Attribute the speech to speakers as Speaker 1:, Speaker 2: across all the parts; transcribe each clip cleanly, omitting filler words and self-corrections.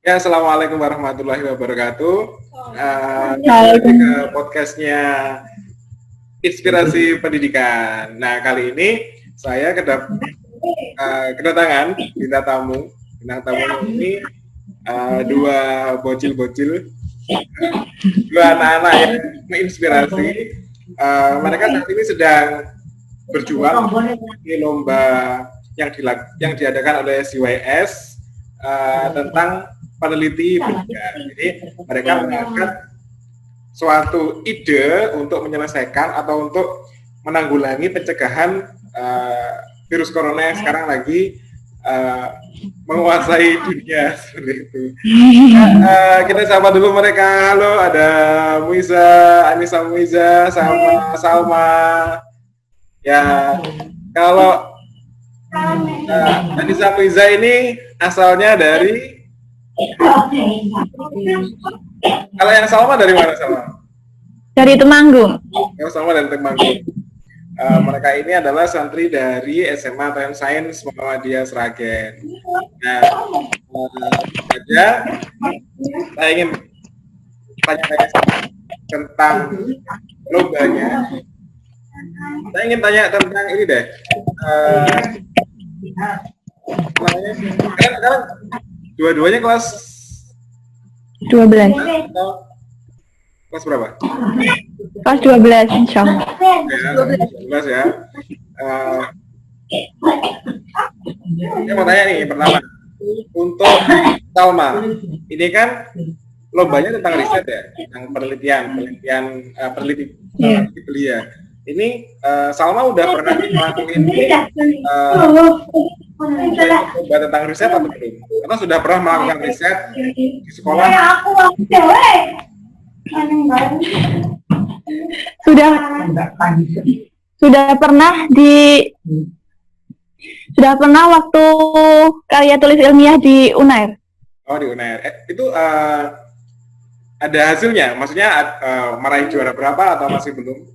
Speaker 1: Ya, assalamualaikum warahmatullahi wabarakatuh. Kembali ke podcastnya Inspirasi Pendidikan. Nah, kali ini saya kedatangan bintang tamu. Bintang tamu ini dua bocil-bocil, dua anak-anak yang menginspirasi. Mereka saat ini sedang berjuang di lomba yang diadakan oleh CYS tentang peneliti pendidikan. Jadi mereka mengangkat suatu ide untuk menyelesaikan atau untuk menanggulangi pencegahan virus corona yang sekarang lagi menguasai dunia seperti itu. Kita sapa dulu mereka. Halo, ada Anissa Muiza, sama Salma. Ya, kalau Anissa Muiza ini asalnya dari, kalau yang Salma dari mana, Salma?
Speaker 2: Dari Temanggung.
Speaker 1: Yang Salma dari Temanggung. Mereka ini adalah santri dari SMA Time Science Muhammadiyah Sragen. Nah, saya ingin tanya tentang lombanya. Saya ingin tanya tentang ini deh. Sekarang dua-duanya kelas
Speaker 2: 12.
Speaker 1: Kelas berapa?
Speaker 2: Kelas 12, insya Allah.
Speaker 1: Ya, 12 ya. Saya mau tanya nih, pertama. Untuk Salma, ini kan lombanya tentang riset ya, tentang peneliti belia. Ini Salma udah pernah ngelakuin lomba tentang riset atau belum? Atau sudah pernah melakukan riset di sekolah?
Speaker 2: Sudah pernah waktu karya tulis ilmiah di UNAIR.
Speaker 1: Oh, di UNAIR. Itu ada hasilnya? Maksudnya meraih juara berapa atau masih belum?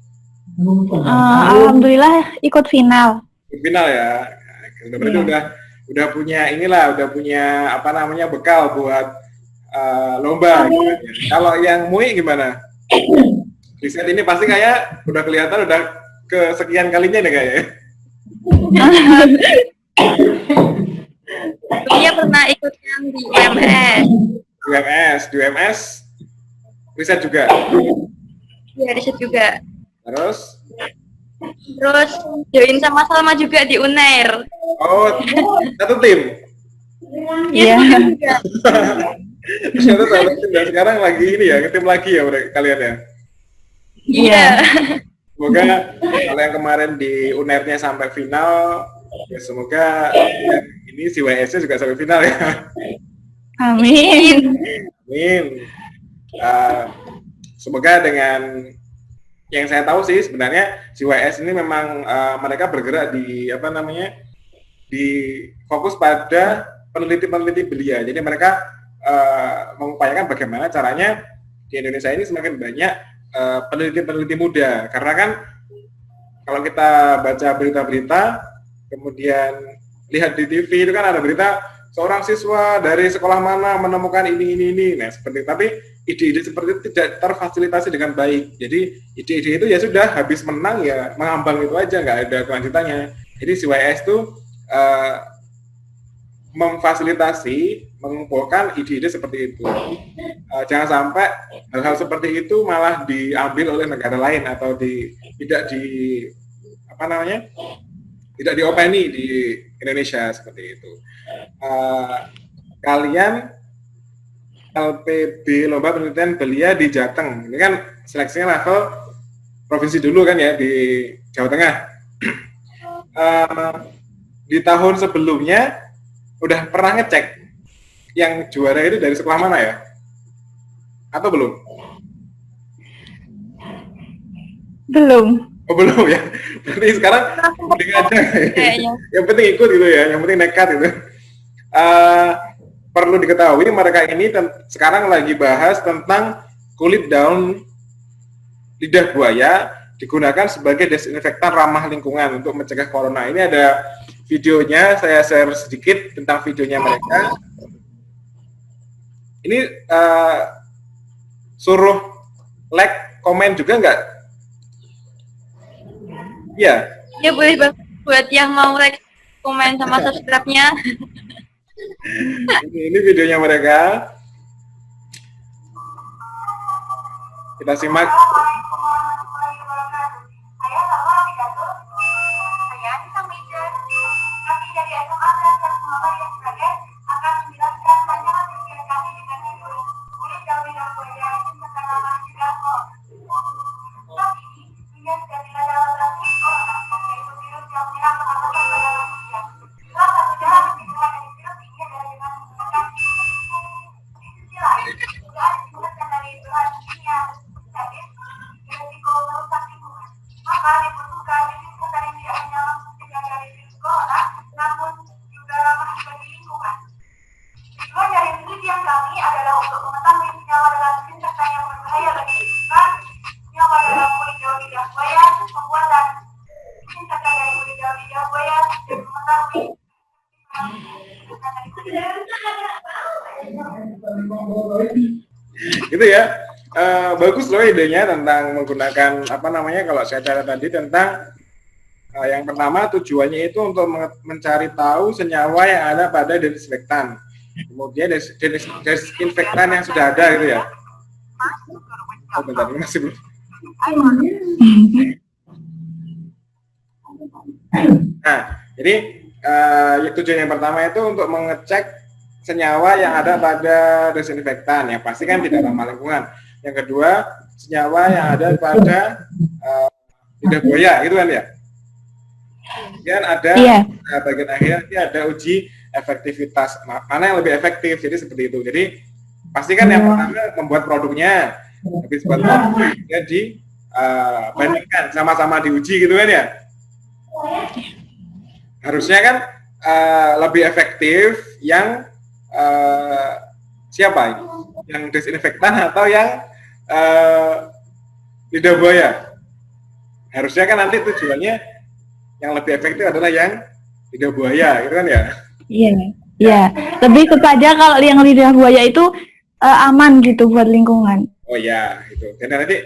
Speaker 2: Alhamdulillah ikut final.
Speaker 1: Final ya. Berarti udah punya bekal buat lomba. Gitu. Kalau yang Mui gimana? Riset ini pasti kayak udah kelihatan udah kesekian kalinya deh kayaknya.
Speaker 3: Dia pernah ikut yang di UMS.
Speaker 1: Di UMS riset juga.
Speaker 3: Iya, riset juga.
Speaker 1: Terus join sama Salma juga di UNAIR. Oh, satu tim.
Speaker 3: Iya.
Speaker 1: Ternyata satu tim dan sekarang lagi ini ya, tim lagi ya kalian ya.
Speaker 3: Iya.
Speaker 1: Semoga kalau yang kemarin di UNAIR-nya sampai final, ya semoga ini si WS-nya juga sampai final ya.
Speaker 2: Amin.
Speaker 1: Amin. Semoga dengan yang saya tahu sih sebenarnya si WS ini memang mereka bergerak di fokus pada peneliti belia. Jadi mereka mengupayakan bagaimana caranya di Indonesia ini semakin banyak peneliti muda, karena kan kalau kita baca berita-berita kemudian lihat di TV itu kan ada berita seorang siswa dari sekolah mana menemukan ini. Nah, tapi ide-ide seperti itu tidak terfasilitasi dengan baik. Jadi ide-ide itu ya sudah habis menang ya mengambang itu aja, nggak ada kelanjutannya. Jadi CYS itu memfasilitasi, mengumpulkan ide-ide seperti itu. Jangan sampai hal-hal seperti itu malah diambil oleh negara lain atau tidak diopeni di Indonesia seperti itu. Kalian LPB Lomba Penelitian Belia di Jateng, ini kan seleksinya level provinsi dulu kan ya di Jawa Tengah. Di tahun sebelumnya udah pernah ngecek yang juara itu dari sekolah mana ya? Atau belum?
Speaker 2: Belum.
Speaker 1: Oh, belum ya. Berarti sekarang penting aja. Yang penting ikut gitu ya, yang penting nekat gitu. Perlu diketahui mereka ini sekarang lagi bahas tentang kulit daun lidah buaya digunakan sebagai desinfektan ramah lingkungan untuk mencegah corona. Ini ada videonya, saya share sedikit tentang videonya mereka. Ini suruh like, komen juga nggak? Iya.
Speaker 3: Ya boleh banget buat yang mau like, komen sama subscribe-nya.
Speaker 1: Ini videonya mereka. Kita simak. Gitu ya. Bagus loh idenya tentang menggunakan apa namanya kalau saya cara tadi tentang yang pertama tujuannya itu untuk mencari tahu senyawa yang ada pada desinfektan. Kemudian desinfektan yang sudah ada gitu ya. Oh, bentar, ini masih belum. Nah, jadi tujuan yang pertama itu untuk mengecek senyawa yang ada pada desinfektan, yang pasti kan tidak ramah lingkungan. Yang kedua, senyawa yang ada pada lidah buaya, gitu kan ya. Kemudian ada bagian akhir ini ada uji efektivitas, mana yang lebih efektif, jadi seperti itu. Jadi pastikan yang pertama membuat produknya, habis buat produknya dibandingkan, sama-sama diuji gitu kan ya. Harusnya kan lebih efektif yang siapa ini? Yang desinfektan atau yang lidah buaya? Harusnya kan nanti tujuannya yang lebih efektif adalah yang lidah buaya, gitu kan ya?
Speaker 2: Iya, iya. Lebih kepada kalau yang lidah buaya itu aman gitu buat lingkungan.
Speaker 1: Oh ya, itu. Dan nanti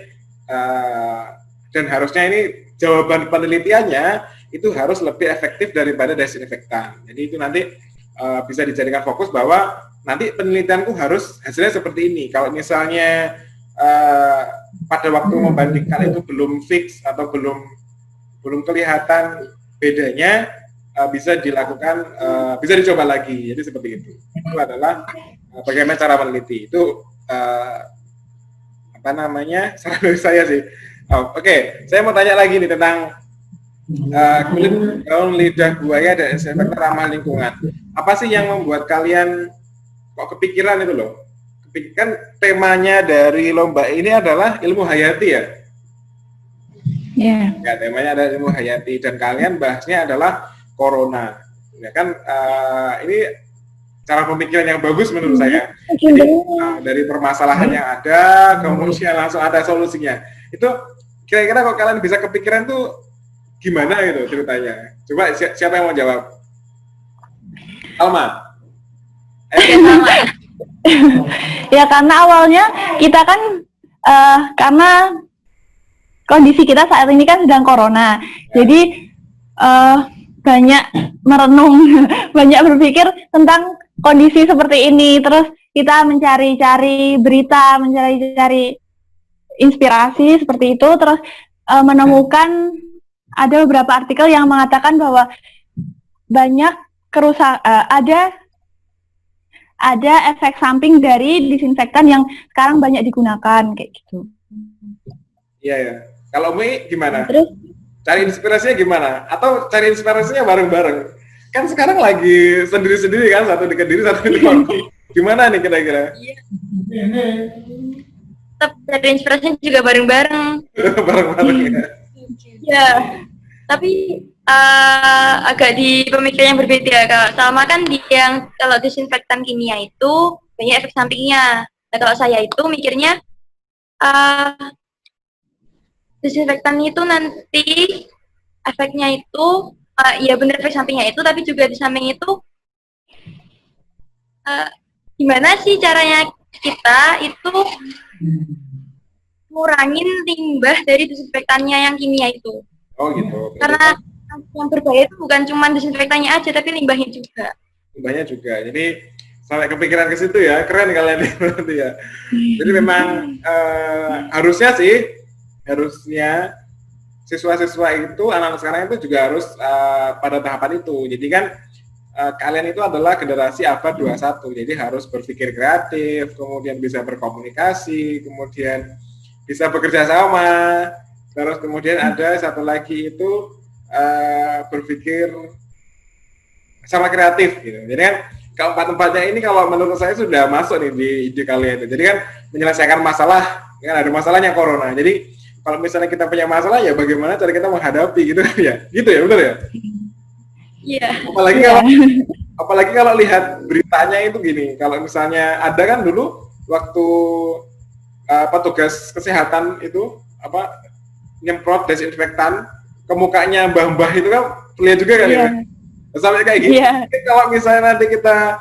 Speaker 1: dan harusnya ini jawaban penelitiannya itu harus lebih efektif daripada desinfektan. Jadi itu nanti bisa dijadikan fokus bahwa nanti penelitianku harus hasilnya seperti ini. Kalau misalnya pada waktu membandingkan itu belum fix atau belum kelihatan bedanya, bisa dilakukan, bisa dicoba lagi. Jadi seperti itu. Itu adalah bagaimana cara meneliti. Itu apa namanya? Saran dari saya sih. Oke, saya mau tanya lagi nih tentang kulit daun lidah buaya dan desinfektan ramah lingkungan. Apa sih yang membuat kalian kok kepikiran itu loh? Kan temanya dari lomba ini adalah ilmu hayati ya?
Speaker 2: Iya.
Speaker 1: Ya, temanya ada ilmu hayati dan kalian bahasnya adalah corona. Ya kan ini cara pemikiran yang bagus menurut saya. Jadi, dari permasalahan yang ada kemudian langsung ada solusinya. Itu kira-kira kok kalian bisa kepikiran tuh gimana gitu ceritanya? Coba siapa yang mau jawab? Alma.
Speaker 2: Ya karena awalnya kita kan karena kondisi kita saat ini kan sedang corona, jadi banyak merenung, banyak berpikir tentang kondisi seperti ini. Terus kita mencari-cari berita, mencari-cari inspirasi seperti itu. Terus menemukan ada beberapa artikel yang mengatakan bahwa banyak ada efek samping dari disinfektan yang sekarang banyak digunakan kayak gitu.
Speaker 1: Iya ya. Kalau Mi gimana?
Speaker 2: Terus
Speaker 1: cari inspirasinya gimana? Atau cari inspirasinya bareng-bareng? Kan sekarang lagi sendiri-sendiri kan, satu di Kediri, satu di Lombok. Gimana nih kira-kira?
Speaker 3: Iya. Tetap cari inspirasinya juga bareng-bareng.
Speaker 1: Bareng-bareng ya.
Speaker 3: Ya, tapi agak di pemikiran yang berbeda. Kalau sama kan kalau desinfektan kimia itu banyak efek sampingnya. Nah, kalau saya itu mikirnya desinfektan itu nanti efeknya itu ya benar efek sampingnya itu, tapi juga di samping itu gimana sih caranya kita itu ngurangin limbah dari disinfektannya yang kimia itu.
Speaker 1: Oh gitu.
Speaker 3: Karena yang berbahaya itu bukan cuma disinfektannya aja, tapi limbahnya juga.
Speaker 1: Limbahnya juga. Jadi sampai kepikiran ke situ ya, keren kalian ini berarti ya. Jadi memang harusnya siswa-siswa itu, anak-anak sekarang itu juga harus pada tahapan itu. Jadi kan kalian itu adalah generasi abad 21, jadi harus berpikir kreatif, kemudian bisa berkomunikasi, kemudian bisa bekerja sama, terus kemudian ada satu lagi itu berpikir sama kreatif gitu. Jadi kan keempat-empatnya ini kalau menurut saya sudah masuk nih di ide kalian itu. Jadi kan menyelesaikan masalah, kan ada masalahnya corona. Jadi kalau misalnya kita punya masalah ya bagaimana cara kita menghadapi gitu kan ya. Gitu ya, benar ya?
Speaker 3: Iya.
Speaker 1: Apalagi kalau lihat beritanya itu gini, kalau misalnya ada kan dulu waktu petugas kesehatan itu nyemprot desinfektan ke mukanya mbah-mbah itu kan lihat juga kan ya. Sampai kayak gini. Kalau misalnya nanti kita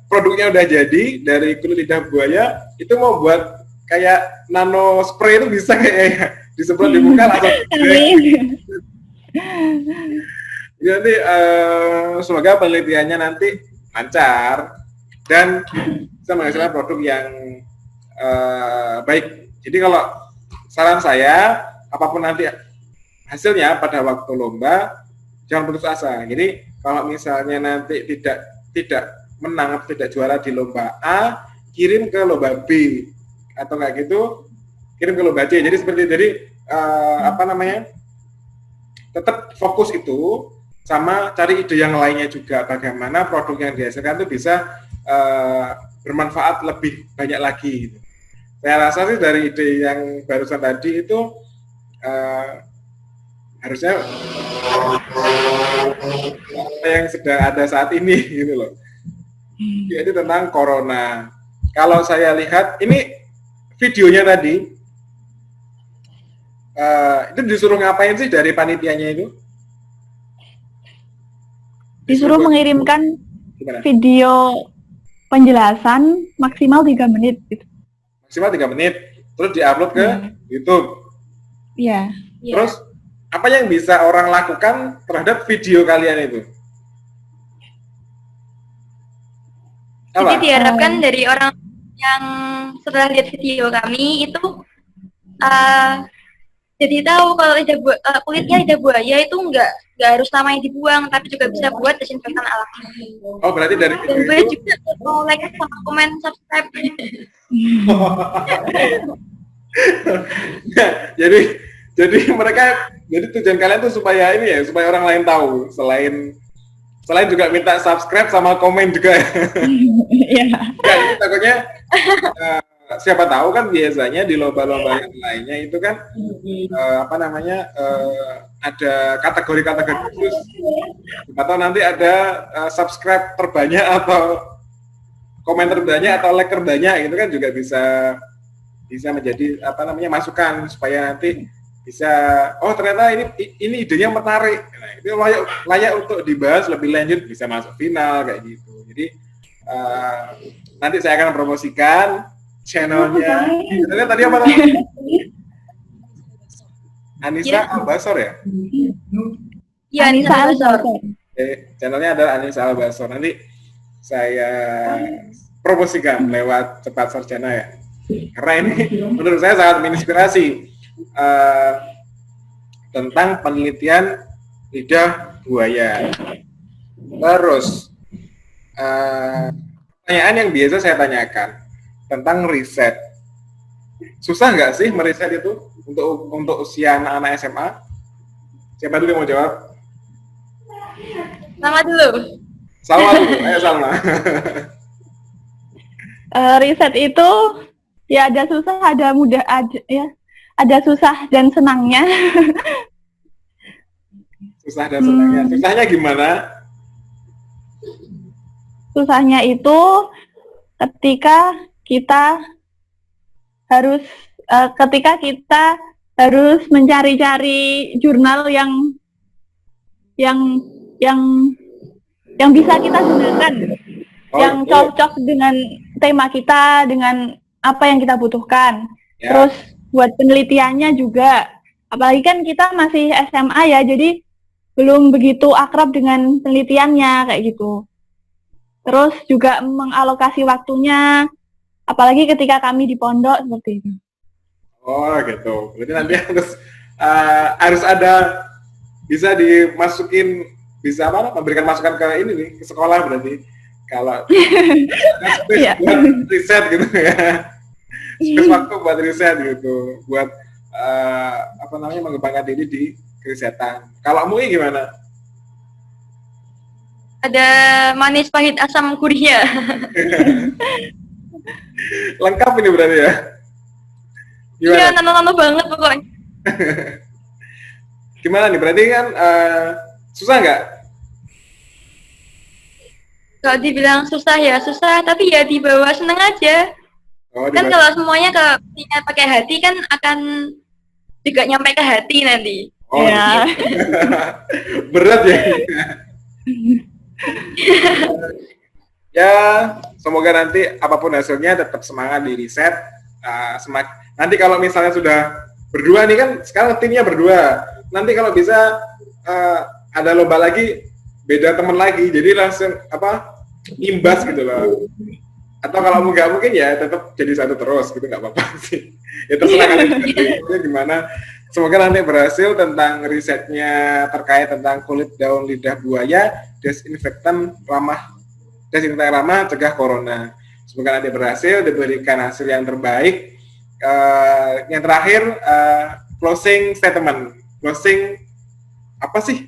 Speaker 1: produknya udah jadi dari kulit lidah buaya, itu mau buat kayak nano spray itu bisa kayak disemprot di muka langsung. Jadi semoga penelitiannya nanti lancar dan bisa menghasilkan produk yang baik. Jadi kalau saran saya, apapun nanti hasilnya pada waktu lomba, jangan putus asa. Jadi kalau misalnya nanti tidak menang atau tidak juara di lomba A, kirim ke lomba B, atau nggak gitu kirim ke lomba C. Jadi tetap fokus itu, sama cari ide yang lainnya juga, bagaimana produk yang dihasilkan itu bisa bermanfaat lebih banyak lagi gitu. Saya rasa sih dari ide yang barusan tadi itu harusnya yang sedang ada saat ini gitu loh. Jadi tentang corona. Kalau saya lihat ini videonya tadi itu disuruh ngapain sih dari panitianya itu?
Speaker 2: Disuruh mengirimkan video penjelasan maksimal 3 menit gitu.
Speaker 1: Maksimal 3 menit, terus diupload ke YouTube.
Speaker 2: Iya.
Speaker 1: Terus apa yang bisa orang lakukan terhadap video kalian itu?
Speaker 3: Jadi diharapkan dari orang yang setelah lihat video kami itu jadi tahu kalau kulitnya lidah buaya itu nggak harus lamanya dibuang, tapi juga bisa buat desinfektan alami.
Speaker 1: Oh, berarti dari
Speaker 3: dan boleh juga like sama komen subscribe.
Speaker 1: jadi mereka, jadi tujuan kalian tuh supaya ini ya, supaya orang lain tahu, selain juga minta subscribe sama komen juga. Iya. Takutnya siapa tahu kan biasanya di lomba-lomba yang lainnya itu kan ada kategori-kategori khusus, atau nanti ada subscribe terbanyak atau komen terbanyak atau like terbanyak, itu kan juga bisa menjadi masukan supaya nanti bisa, oh ternyata ini idenya menarik, nah, itu layak untuk dibahas lebih lanjut, bisa masuk final kayak gitu. Jadi nanti saya akan promosikan channelnya. Tadi apa namanya? Anissa Albasor ya?
Speaker 3: Iya, Anissa Albasor.
Speaker 1: Channelnya adalah Anissa Albasor. Nanti saya promosikan lewat Cepat Sarjana ya. Karena ini menurut saya sangat menginspirasi tentang penelitian lidah buaya. Terus pertanyaan yang biasa saya tanyakan tentang riset. Susah nggak sih meriset itu untuk usia anak-anak SMA? Siapa dulu yang mau jawab?
Speaker 3: Salma dulu.
Speaker 1: Ayo Salma.
Speaker 2: Riset itu ya ada susah, ada mudah aja ya. Ada susah dan senangnya.
Speaker 1: Susah dan senangnya. Susahnya gimana?
Speaker 2: Susahnya itu ketika kita harus mencari-cari jurnal yang bisa kita gunakan, yang cocok tema kita dengan apa yang kita butuhkan.
Speaker 1: Ya.
Speaker 2: Terus buat penelitiannya juga, apalagi kan kita masih SMA ya, jadi belum begitu akrab dengan penelitiannya kayak gitu. Terus juga mengalokasi waktunya, apalagi ketika kami di pondok seperti itu.
Speaker 1: Oh gitu. Berarti nanti harus ada bisa dimasukin, bisa apa? Memberikan masukan ke ini nih, ke sekolah berarti. Kalau space buat riset gitu ya. Space waktu buat riset gitu, buat apa namanya, mengembangkan diri di kerisetan. Kalau MUI gimana?
Speaker 3: Ada manis pahit asam gurihnya.
Speaker 1: Lengkap ini berarti ya?
Speaker 3: Iya,
Speaker 1: Gimana?
Speaker 3: nano-nano banget pokoknya.
Speaker 1: Gimana nih? Berarti kan susah nggak?
Speaker 3: Kalau dibilang susah ya susah, tapi ya di bawah seneng aja.
Speaker 1: Oh,
Speaker 3: Kan kalau semuanya pakai hati kan akan juga nyampe ke hati nanti.
Speaker 1: oh,
Speaker 2: Ya.
Speaker 1: berat ya. Ya, semoga nanti apapun hasilnya tetap semangat di riset. Nanti kalau misalnya sudah berdua nih kan, sekarang timnya berdua. Nanti kalau bisa ada lomba lagi, beda teman lagi, jadi langsung apa, imbas gitu loh. Atau kalau nggak mungkin ya tetap jadi satu terus gitu, nggak apa-apa sih. Ya terserah kalian gimana. Semoga nanti berhasil tentang risetnya terkait tentang kulit daun lidah buaya, desinfektan ramah cegah corona. Semoga nanti berhasil, diberikan hasil yang terbaik. Yang terakhir, closing statement. Closing apa sih?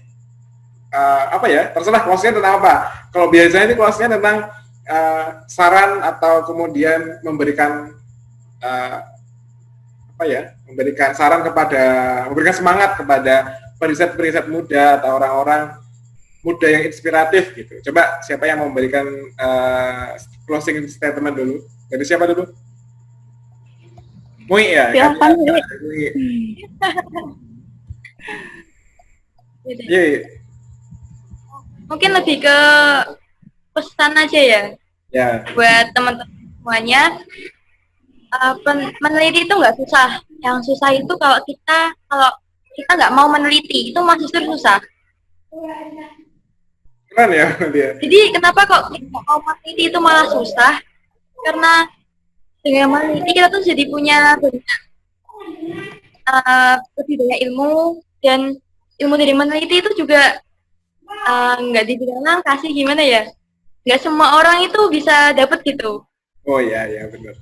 Speaker 1: Apa ya? Terserah closingnya tentang apa. Kalau biasanya itu closingnya tentang saran atau kemudian memberikan memberikan saran memberikan semangat kepada periset-periset muda atau orang-orang muda yang inspiratif gitu. Coba siapa yang memberikan closing statement dulu? Dari siapa dulu? Mui ya?
Speaker 2: Silakan, Mui.
Speaker 1: Iya.
Speaker 3: Mungkin lebih ke pesan aja ya.
Speaker 1: Ya.
Speaker 3: Buat teman-teman semuanya, meneliti itu nggak susah. Yang susah itu kalau kita nggak mau meneliti, itu masih susah.
Speaker 1: Keren ya dia.
Speaker 3: Jadi kenapa kok kita mau meneliti itu malah susah? Karena dengan meneliti kita tuh jadi punya lebih banyak ilmu, dan ilmu dari meneliti itu juga nggak dibilang kasih gimana ya? Nggak semua orang itu bisa dapat gitu.
Speaker 1: Oh iya benar.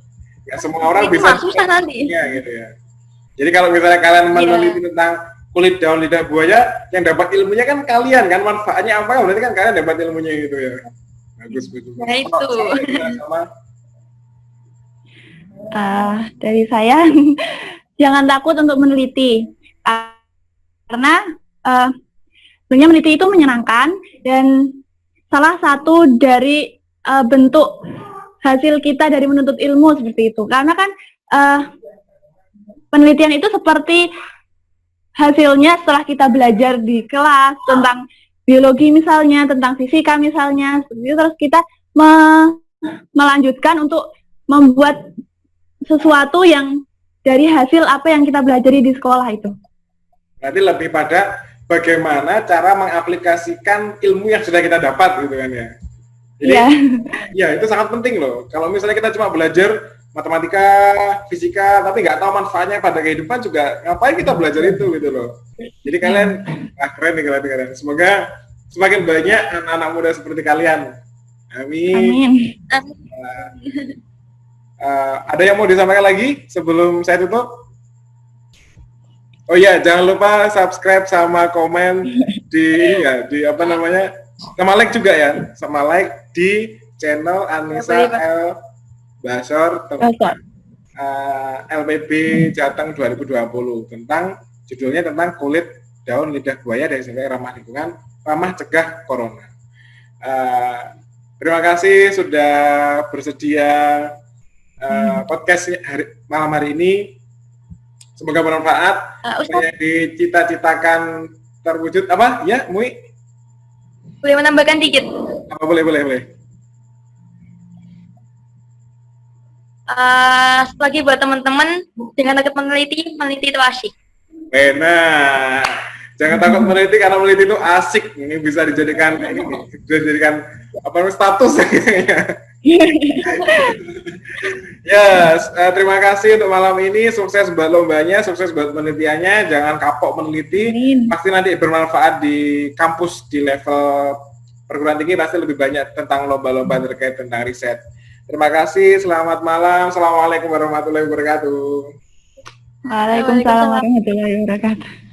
Speaker 1: Nggak semua orang
Speaker 3: itu
Speaker 1: bisa.
Speaker 3: Susah nanti.
Speaker 1: Iya gitu ya. Jadi kalau misalnya kalian meneliti tentang kulit daun lidah buaya, yang dapat ilmunya kan kalian kan, manfaatnya apa? Berarti kan kalian dapat ilmunya gitu ya. Bagus.
Speaker 3: Nah itu.
Speaker 2: Dari saya, jangan takut untuk meneliti, karena sebenarnya meneliti itu menyenangkan, dan salah satu dari bentuk hasil kita dari menuntut ilmu seperti itu. Karena kan penelitian itu seperti hasilnya setelah kita belajar di kelas tentang biologi misalnya, tentang fisika misalnya, seperti itu, terus kita melanjutkan untuk membuat sesuatu yang dari hasil apa yang kita belajar di sekolah itu.
Speaker 1: Berarti lebih pada bagaimana cara mengaplikasikan ilmu yang sudah kita dapat gitu kan ya. Jadi ya itu sangat penting loh. Kalau misalnya kita cuma belajar matematika, fisika, tapi nggak tahu manfaatnya pada kehidupan, juga ngapain kita belajar itu gitu loh. Jadi kalian, keren nih kalian. Semoga semakin banyak anak-anak muda seperti kalian. Amin. Ada yang mau disampaikan lagi sebelum saya tutup? Oh iya, jangan lupa subscribe sama komen di apa namanya, sama like juga ya, sama like di channel Anissa L. Basor LPB Jateng 2020 judulnya tentang kulit daun lidah buaya dan sebagainya, ramah lingkungan, ramah cegah corona. Terima kasih sudah bersedia podcast malam hari ini. Semoga bermanfaat. Apa yang dicita-citakan terwujud. Apa ya, Mui?
Speaker 3: Boleh menambahkan dikit?
Speaker 1: Apa boleh.
Speaker 3: lagi buat teman-teman dengan takut meneliti itu asik.
Speaker 1: Nah, jangan takut meneliti karena meneliti itu asik. Ini bisa dijadikan apa namanya status ya. Yes, terima kasih untuk malam ini. Sukses buat lombanya, sukses buat penelitiannya. Jangan kapok meneliti. Pasti nanti bermanfaat di kampus di level perguruan tinggi. Pasti lebih banyak tentang lomba-lomba terkait tentang riset. Terima kasih. Selamat malam. Assalamualaikum warahmatullahi wabarakatuh.
Speaker 2: Waalaikumsalam warahmatullahi wabarakatuh.